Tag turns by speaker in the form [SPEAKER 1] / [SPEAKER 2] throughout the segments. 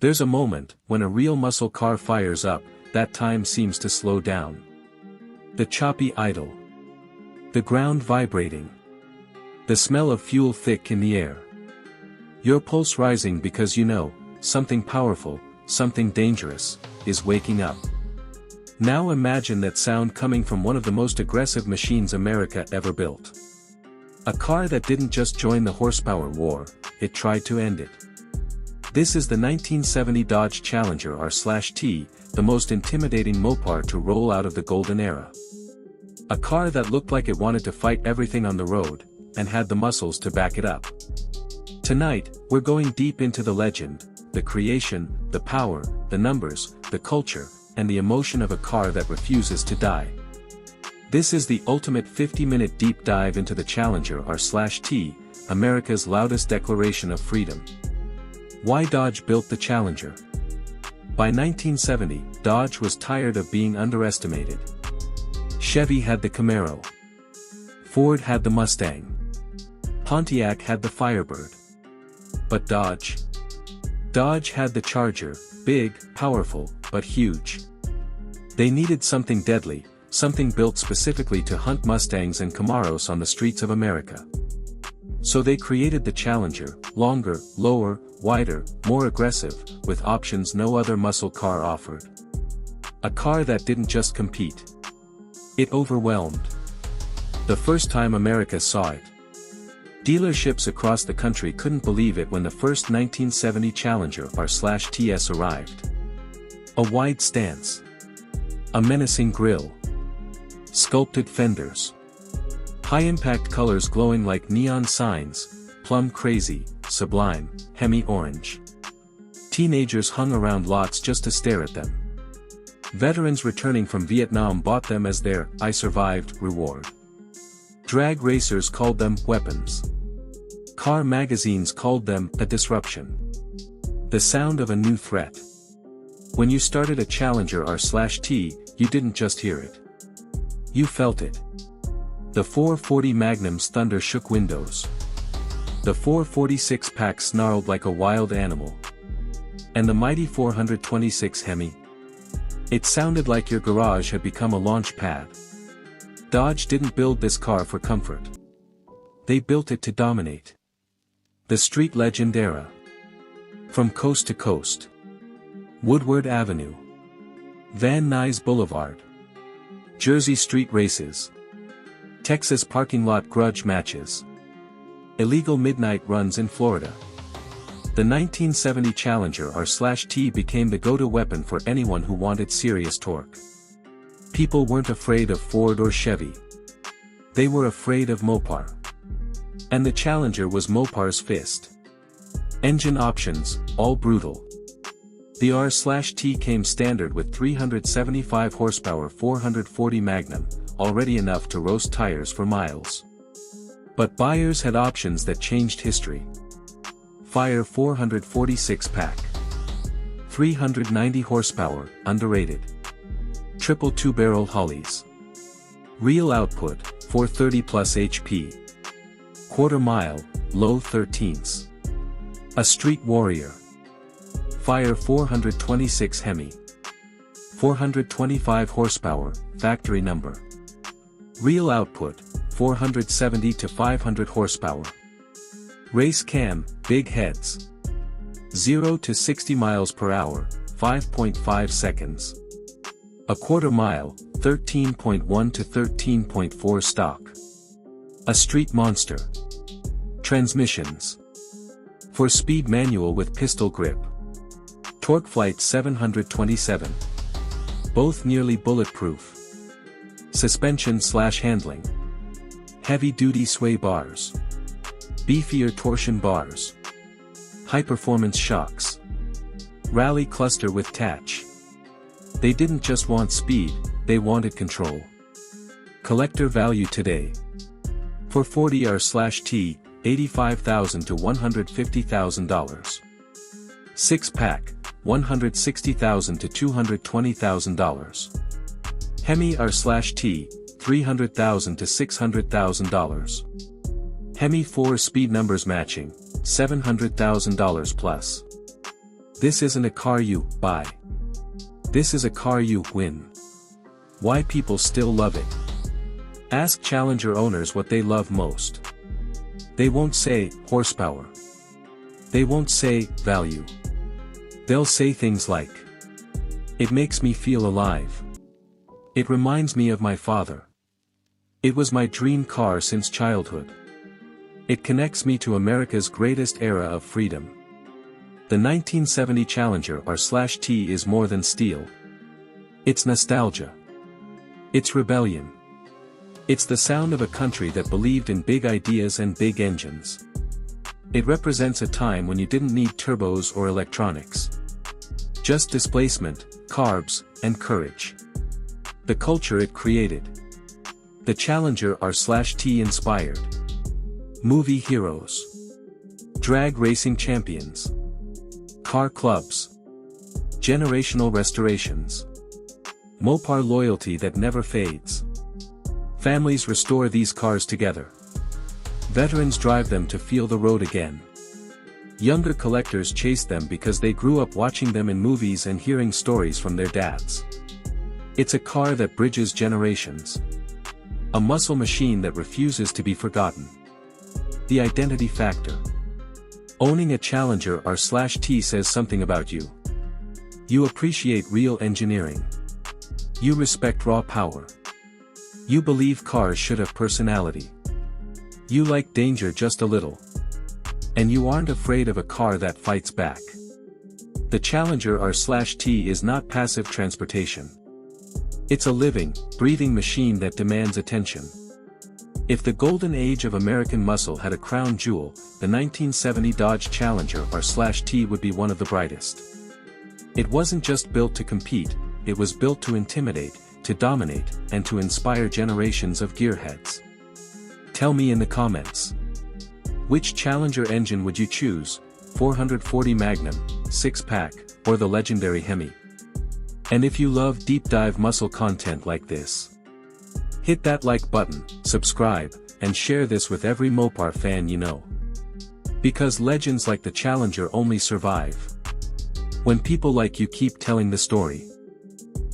[SPEAKER 1] There's a moment, when a real muscle car fires up, that time seems to slow down. The choppy idle. The ground vibrating. The smell of fuel thick in the air. Your pulse rising because you know, something powerful, something dangerous, is waking up. Now imagine that sound coming from one of the most aggressive machines America ever built. A car that didn't just join the horsepower war, it tried to end it. This is the 1970 Dodge Challenger R/T, the most intimidating Mopar to roll out of the golden era. A car that looked like it wanted to fight everything on the road, and had the muscles to back it up. Tonight, we're going deep into the legend, the creation, the power, the numbers, the culture, and the emotion of a car that refuses to die. This is the ultimate 50-minute deep dive into the Challenger R/T, America's loudest declaration of freedom. Why Dodge built the Challenger? By 1970, Dodge was tired of being underestimated. Chevy had the Camaro. Ford had the Mustang. Pontiac had the Firebird. But Dodge had the Charger, big, powerful, but huge. They needed something deadly, something built specifically to hunt Mustangs and Camaros on the streets of America. So they created the Challenger, longer, lower, wider, more aggressive, with options no other muscle car offered. A car that didn't just compete. It overwhelmed. The first time America saw it. Dealerships across the country couldn't believe it when the first 1970 Challenger R/TS arrived. A wide stance. A menacing grille. Sculpted fenders. High-impact colors glowing like neon signs, plum crazy, sublime, Hemi orange. Teenagers hung around lots just to stare at them. Veterans returning from Vietnam bought them as their "I survived" reward. Drag racers called them weapons. Car magazines called them a disruption. The sound of a new threat. When you started a Challenger R/T, you didn't just hear it. You felt it. The 440 Magnum's thunder shook windows. The 446 pack snarled like a wild animal. And the mighty 426 Hemi. It sounded like your garage had become a launch pad. Dodge didn't build this car for comfort. They built it to dominate. The street legend era. From coast to coast. Woodward Avenue. Van Nuys Boulevard. Jersey Street races. Texas parking lot grudge matches. Illegal midnight runs in Florida. The 1970 Challenger R/T became the go-to weapon for anyone who wanted serious torque. People weren't afraid of Ford or Chevy. They were afraid of Mopar. And the Challenger was Mopar's fist. Engine options, all brutal. The R/T came standard with 375 horsepower 440 Magnum, already enough to roast tires for miles. But buyers had options that changed history. Fire 446 pack. 390 horsepower, underrated. Triple two-barrel Hollies. Real output, 430 plus HP. Quarter mile, low 13ths. A street warrior. Fire 426 Hemi. 425 horsepower, factory number. Real output, 470 to 500 horsepower. Race cam, big heads. 0 to 60 miles per hour, 5.5 seconds. A quarter mile, 13.1 to 13.4 stock. A street monster. Transmissions. For speed manual with pistol grip. Torque flight 727. Both nearly bulletproof. Suspension/handling. Heavy-duty sway bars. Beefier torsion bars. High-performance shocks. Rally cluster with tatch. They didn't just want speed, they wanted control. Collector value today. For 40 R/T, $85,000 to $150,000. 6-pack, $160,000 to $220,000. Hemi R/T, $300,000 to $600,000. Hemi 4 speed numbers matching, $700,000 plus. This isn't a car you buy. This is a car you win. Why people still love it. Ask Challenger owners what they love most. They won't say horsepower. They won't say value. They'll say things like, it makes me feel alive. It reminds me of my father. It was my dream car since childhood. It connects me to America's greatest era of freedom. The 1970 Challenger R/T is more than steel. It's nostalgia. It's rebellion. It's the sound of a country that believed in big ideas and big engines. It represents a time when you didn't need turbos or electronics. Just displacement, carbs, and courage. The culture it created. The Challenger R/T inspired movie heroes, drag racing champions, car clubs, generational restorations, Mopar loyalty that never fades. Families restore these cars together. Veterans drive them to feel the road again. Younger collectors chase them because they grew up watching them in movies and hearing stories from their dads. It's a car that bridges generations. A muscle machine that refuses to be forgotten. The identity factor. Owning a Challenger R/T says something about you. You appreciate real engineering. You respect raw power. You believe cars should have personality. You like danger just a little. And you aren't afraid of a car that fights back. The Challenger R/T is not passive transportation. It's a living, breathing machine that demands attention. If the golden age of American muscle had a crown jewel, the 1970 Dodge Challenger R/T would be one of the brightest. It wasn't just built to compete, it was built to intimidate, to dominate, and to inspire generations of gearheads. Tell me in the comments. Which Challenger engine would you choose, 440 Magnum, 6-pack, or the legendary Hemi? And if you love deep dive muscle content like this, hit that like button, subscribe, and share this with every Mopar fan you know. Because legends like the Challenger only survive when people like you keep telling the story.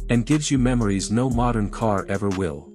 [SPEAKER 1] And gives you memories no modern car ever will.